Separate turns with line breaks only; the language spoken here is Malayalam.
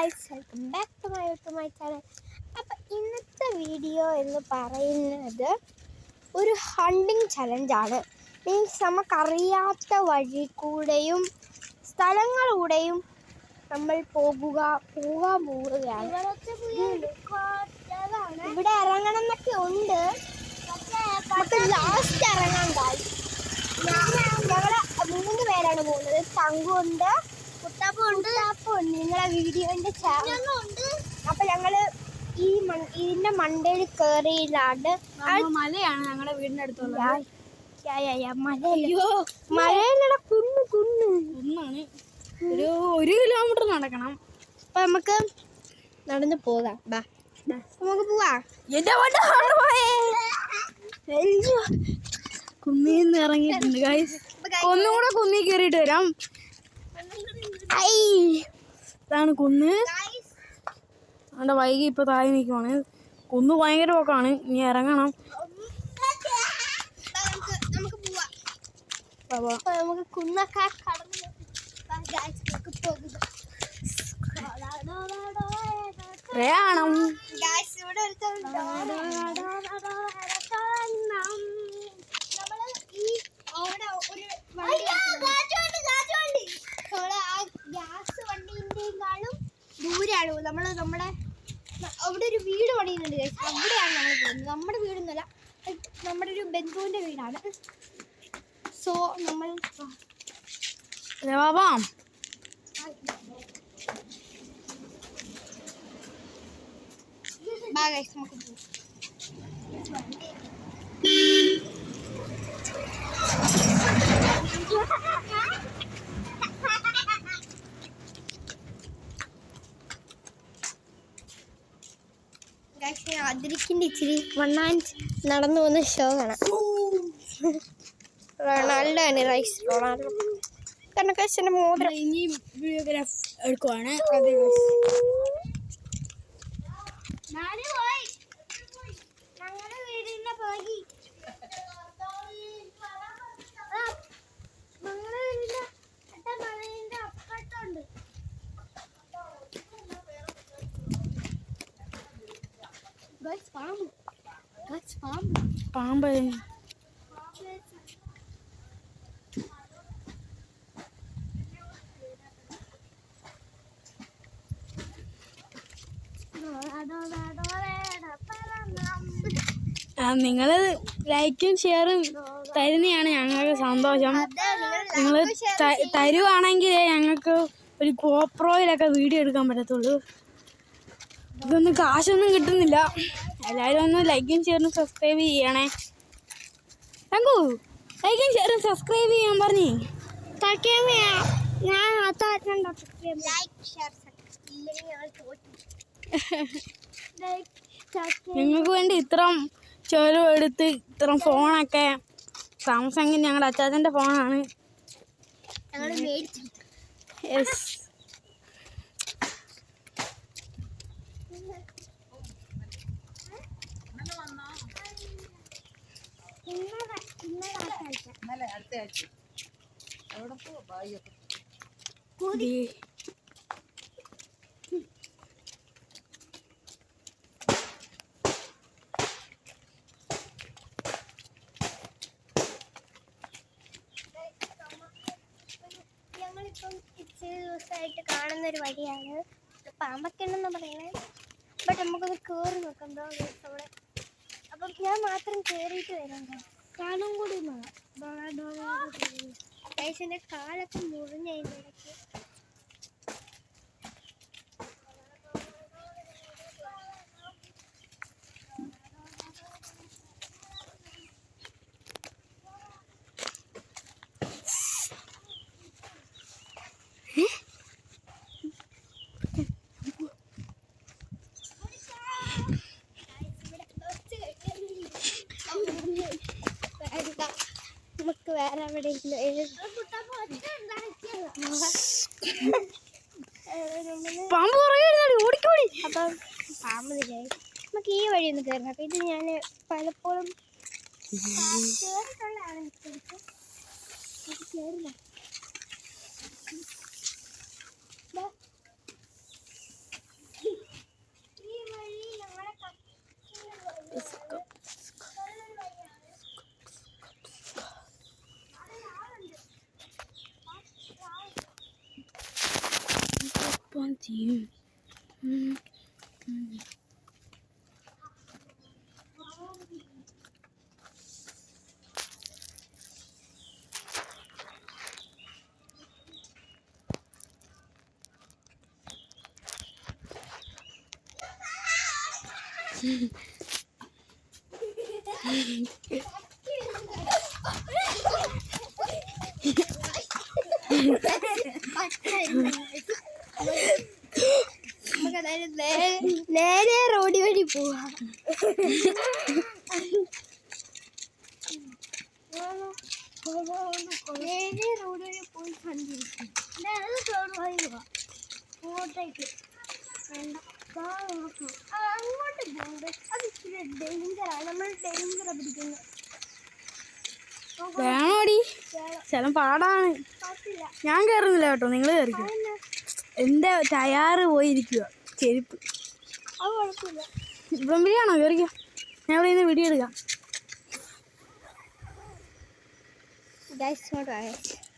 Guys, welcome back to my channel. അപ്പം ഇന്നത്തെ വീഡിയോ എന്ന് പറയുന്നത് ഒരു ഹണ്ടിങ് ചലഞ്ചാണ്. മീൻസ് നമുക്കറിയാത്ത വഴി കൂടെയും സ്ഥലങ്ങളിലൂടെയും നമ്മൾ പോകാൻ പോവുകയാണ്. ഇവിടെ ഇറങ്ങണം എന്നൊക്കെ ഉണ്ട്, നമുക്ക് ലാസ്റ്റ് ഇറങ്ങാൻ കാര്യം. ഞങ്ങള് 3 പേരാണ് പോകുന്നത്. തങ്കുണ്ട്, കുട്ടാപ്പുണ്ട്, നിങ്ങളെ വീഡിയോന്റെ ചാനലുണ്ട്. അപ്പൊ ഞങ്ങള് ഇതിന്റെ മണ്ടയിൽ കയറിയില്ലാണ്ട്
മലയാണ് ഞങ്ങളുടെ വീടിന്റെ അടുത്തുള്ളത്.
മലയിലൂടെ കുന്നാണ്.
ഒരു കിലോമീറ്റർ നടക്കണം.
അപ്പൊ നമുക്ക് നടന്നു പോകാം. നമുക്ക് പോവാ.
കുന്നിന്ന് ഇറങ്ങിയിട്ടുണ്ട് ഗൈസ്. ഒന്നും കൂടെ കുന്നി കയറിയിട്ട് വരാം. ഇതാണ് കുന്ന്. അവിടെ വൈകി ഇപ്പൊ താഴെ നിൽക്കുവാണ്. കുന്ന് ഭയങ്കര പോക്കാണ്, ഇനി ഇറങ്ങണം.
നമുക്ക് കുന്നൊക്കെ കടന്നു
പ്രയാണം.
ഇവിടെ ദൂരെയാണ് നമ്മുടെ അവിടെ ഒരു വീട് പണിയുന്നുണ്ട്. അവിടെയാണ് നമ്മൾ പോകുന്നത്. നമ്മുടെ വീടൊന്നുമല്ല, നമ്മുടെ ഒരു ബന്ധുവിൻ്റെ വീടാണ്. സോ നമ്മൾ നമുക്ക് പോകും. അതിരിക്കിൻ്റെ ഇച്ചിരി നടന്നു പോകുന്ന ഷോ കാണാം. റൊണാൾഡോ റൈസ് റൊണാൾഡോ കണ്ണക്കാശൻ്റെ മോതിരം
ഇനി വീഡിയോഗ്രാഫ് എടുക്കുവാണ്. പാമ്പ് നിങ്ങൾ ലൈക്കും ഷെയറും തരുന്നതാണ് ഞങ്ങൾക്ക് സന്തോഷം. നിങ്ങൾ തരുവാണെങ്കിൽ ഞങ്ങൾക്ക് ഒരു ഗോപ്രോയിലൊക്കെ വീഡിയോ എടുക്കാൻ പറ്റത്തുള്ളൂ. ഇതൊന്നും കാശൊന്നും കിട്ടുന്നില്ല. എല്ലാവരും ഒന്ന് ലൈക്കും ഷെയറും സബ്സ്ക്രൈബ് ചെയ്യണേ. തങ്കു, ലൈക്കും ഷെയറും സബ്സ്ക്രൈബ് ചെയ്യാൻ പറഞ്ഞേ. ഞങ്ങൾക്ക് വേണ്ടി ഇത്രയും ചെലവെടുത്ത് ഇത്രയും ഫോണൊക്കെ സാംസങ് ഞങ്ങളുടെ അച്ചാച്ചൻ്റെ ഫോണാണ്. യെസ്.
ഞങ്ങളിപ്പം ഇച്ചിരി ദിവസമായിട്ട് കാണുന്നൊരു വഴിയാണ്. പാമ്പൊക്കെ ഉണ്ടെന്ന് പറയുന്നത്. ബട്ട് നമുക്കൊന്ന് കയറി നോക്കാം. എന്താ അവിടെ. അപ്പം ഞാൻ മാത്രം കയറിയിട്ട് വരാം. കാലും കൂടി പൈസൻ്റെ കാലൊക്കെ മുറിഞ്ഞതിൻ്റെ ഇടയ്ക്ക്. നമുക്ക് വേറെ എവിടെ
പാമ്പ് ഓടിക്കോടി.
അപ്പം പാമ്പ് നമുക്ക് ഈ വഴി ഒന്ന് കയറണം. അപ്പം ഇത് ഞാൻ പലപ്പോഴും കയറിയിട്ടുള്ളതാണ്. കയറില്ല. നേരെ റോഡ് വഴി പോവാ. നേരെ റോഡ് വഴി പോയി കണ്ടിരിക്കും. അങ്ങോട്ടേക്ക് അങ്ങോട്ട് പോകുന്നത് അത് ഇച്ചിരി ഡേഞ്ചറാണ്. നമ്മൾ ഡേഞ്ചറാ പിടിക്കുന്നത്.
വേണോടി, സ്ഥലം പാടാണ്. ഞാൻ കയറുന്നില്ല കേട്ടോ, നിങ്ങൾ കയറിക്കോ. എൻ്റെ ടയറ് പോയിരിക്കുക, ചെരുപ്പ്.
അത് കുഴപ്പമില്ല.
ഇപ്പം വിളിയാണോ? കയറിക്കോ, ഞാൻ ഇവിടെ നിന്ന് വീഡിയോ എടുക്കാം.
ഗൈസ് ഇങ്ങോട്ട്